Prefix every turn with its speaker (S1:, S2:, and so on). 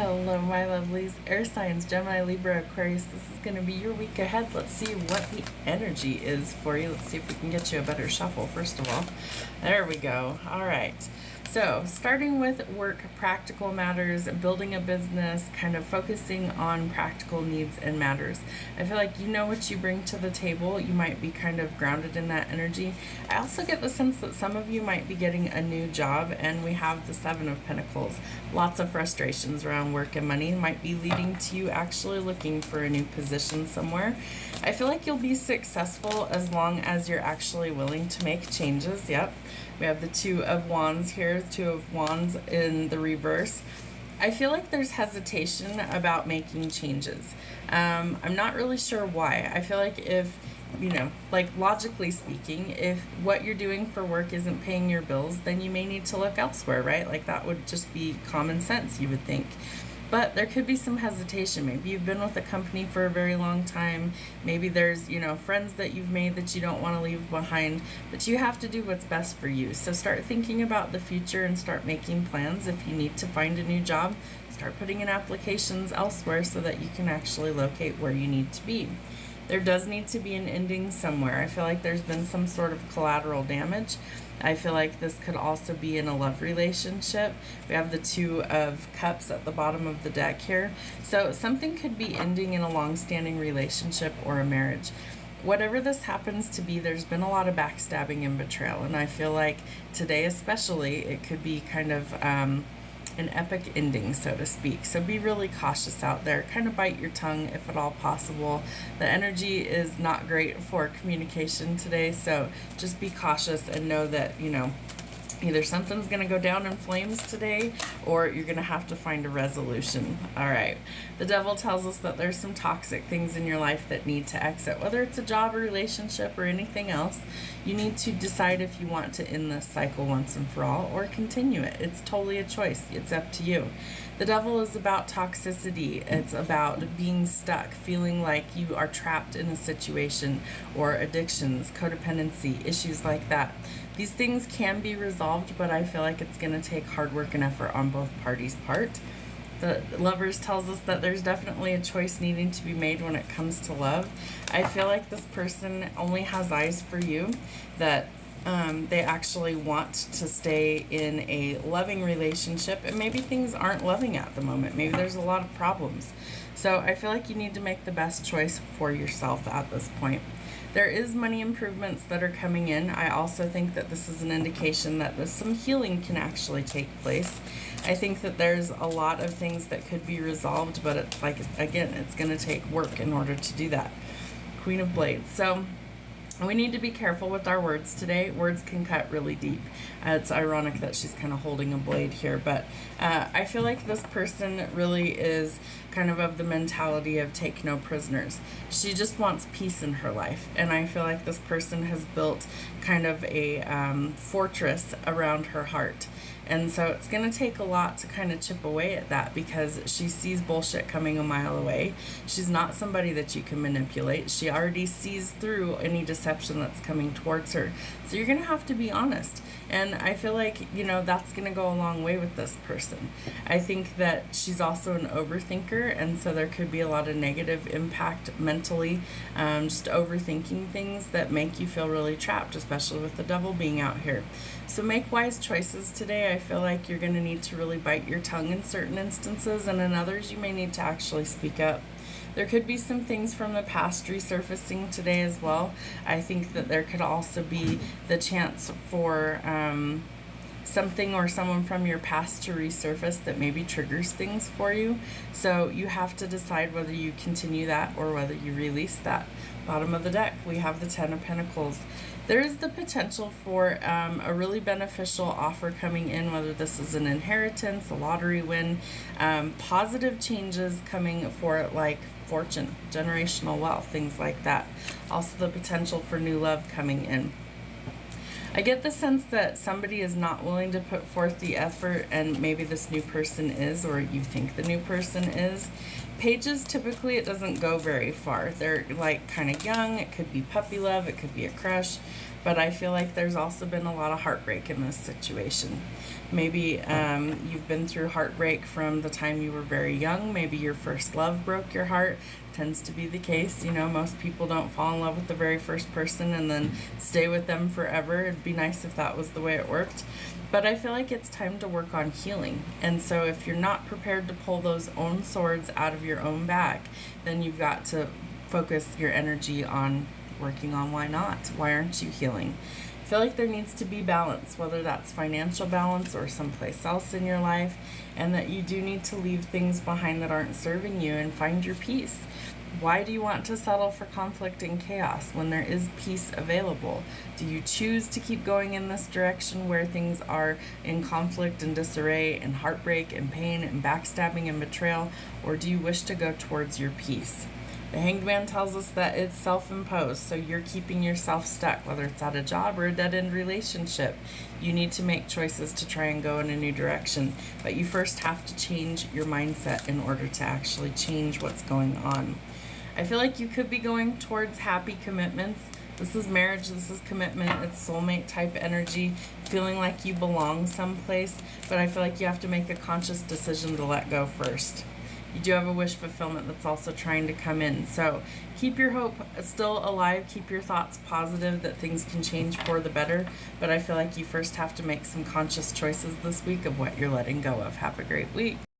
S1: Hello, my lovelies. Air signs, Gemini, Libra, Aquarius. This is going to be your week ahead. Let's see what the energy is for you. Let's see if we can get you a better shuffle, first of all. There we go. All right. So, starting with work, practical matters, building a business, kind of focusing on practical needs and matters. I feel like you know what you bring to the table. You might be kind of grounded in that energy. I also get the sense that some of you might be getting a new job, and we have the Seven of Pentacles. Lots of frustrations around work and money might be leading to you actually looking for a new position somewhere. I feel like you'll be successful as long as you're actually willing to make changes. Yep. We have the Two of Wands here, Two of Wands in the reverse. I feel like there's hesitation about making changes. I'm not really sure why. I feel like if, like logically speaking, if what you're doing for work isn't paying your bills, then you may need to look elsewhere, right? Like that would just be common sense, you would think. But there could be some hesitation. Maybe you've been with a company for a very long time. Maybe there's, friends that you've made that you don't want to leave behind, but you have to do what's best for you. So start thinking about the future and start making plans. If you need to find a new job, start putting in applications elsewhere so that you can actually locate where you need to be. There does need to be an ending somewhere. I feel like there's been some sort of collateral damage. I feel like this could also be in a love relationship. We have the Two of Cups at the bottom of the deck here. So something could be ending in a long-standing relationship or a marriage. Whatever this happens to be, there's been a lot of backstabbing and betrayal. And I feel like today especially, it could be kind of an epic ending, so to speak. So be really cautious out there. Kind of bite your tongue if at all possible. The energy is not great for communication today, so just be cautious and know that, either something's going to go down in flames today or you're going to have to find a resolution. All right. The Devil tells us that there's some toxic things in your life that need to exit. Whether it's a job or relationship or anything else, you need to decide if you want to end this cycle once and for all or continue it. It's totally a choice. It's up to you. The Devil is about toxicity. It's about being stuck, feeling like you are trapped in a situation, or addictions, codependency, issues like that. These things can be resolved, but I feel like it's going to take hard work and effort on both parties' part. The Lovers tells us that there's definitely a choice needing to be made when it comes to love. I feel like this person only has eyes for you, that they actually want to stay in a loving relationship, and maybe things aren't loving at the moment. Maybe there's a lot of problems. So I feel like you need to make the best choice for yourself at this point. There is money improvements that are coming in. I also think that this is an indication that some healing can actually take place. I think that there's a lot of things that could be resolved, but it's like, again, it's going to take work in order to do that. Queen of Blades. So we need to be careful with our words today. Words can cut really deep. It's ironic that she's kind of holding a blade here, but I feel like this person really is kind of the mentality of take no prisoners. She just wants peace in her life, and I feel like this person has built kind of a fortress around her heart. And so it's going to take a lot to kind of chip away at that, because she sees bullshit coming a mile away. She's not somebody that you can manipulate. She already sees through any deception that's coming towards her. So you're going to have to be honest. And I feel like, that's going to go a long way with this person. I think that she's also an overthinker, and so there could be a lot of negative impact mentally, just overthinking things that make you feel really trapped, especially with the Devil being out here. So make wise choices today. I feel like you're going to need to really bite your tongue in certain instances, and in others you may need to actually speak up. There could be some things from the past resurfacing today as well. I think that there could also be the chance for something or someone from your past to resurface that maybe triggers things for you. So you have to decide whether you continue that or whether you release that. Bottom of the deck, we have the Ten of Pentacles. There is the potential for a really beneficial offer coming in, whether this is an inheritance, a lottery win, positive changes coming for like fortune, generational wealth, things like that. Also the potential for new love coming in. I get the sense that somebody is not willing to put forth the effort, and maybe this new person is, or you think the new person is. Pages, typically it doesn't go very far. They're like kind of young. It could be puppy love. It could be a crush. But I feel like there's also been a lot of heartbreak in this situation. Maybe you've been through heartbreak from the time you were very young. Maybe your first love broke your heart. Tends to be the case. You know, most people don't fall in love with the very first person and then stay with them forever. It'd be nice if that was the way it worked. But I feel like it's time to work on healing. And so if you're not prepared to pull those own swords out of your own back, then you've got to focus your energy on working on why not. Why aren't you healing? I feel like there needs to be balance, whether that's financial balance or someplace else in your life, and that you do need to leave things behind that aren't serving you and find your peace. Why do you want to settle for conflict and chaos when there is peace available? Do you choose to keep going in this direction where things are in conflict and disarray and heartbreak and pain and backstabbing and betrayal, or do you wish to go towards your peace? The Hanged Man tells us that it's self-imposed, so you're keeping yourself stuck, whether it's at a job or a dead-end relationship. You need to make choices to try and go in a new direction, but you first have to change your mindset in order to actually change what's going on. I feel like you could be going towards happy commitments. This is marriage, this is commitment, it's soulmate type energy, feeling like you belong someplace, but I feel like you have to make a conscious decision to let go first. You do have a wish fulfillment that's also trying to come in. So keep your hope still alive. Keep your thoughts positive that things can change for the better. But I feel like you first have to make some conscious choices this week of what you're letting go of. Have a great week.